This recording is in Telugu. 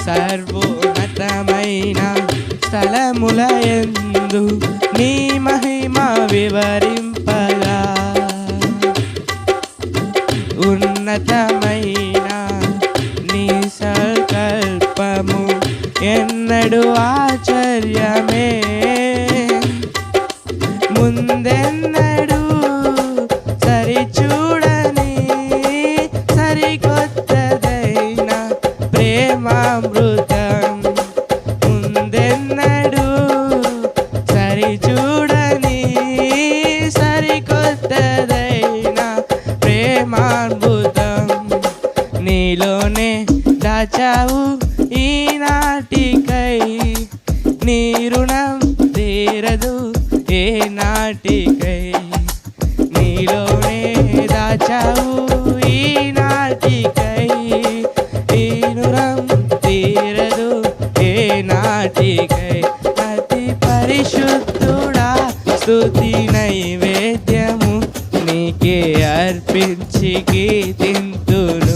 సర్వోన్నతమైన స్థలములయందు నీ మహిమ వివరింపగా ఉన్నతమైన నీ సంకల్పము ఎన్నడు ఆశ్చర్యమే ముందెన్నడు సరిచూడని సరికొత్తదైన ప్రేమామృతం ముందెన్నడు సరిచూడని సరికొత్తదైన ప్రేమామృతం నీలోనే దాచావు ఈనాటికై నీ రుణం తీరదు ఏ నాటికై నీలోనే దాచావు ఈనాటికై ఈ రుణం తీరదు ఏ నాటికై అతి పరిశుద్ధుడా స్తుతి నైవేద్యము నీకే అర్పించి కీర్తింతును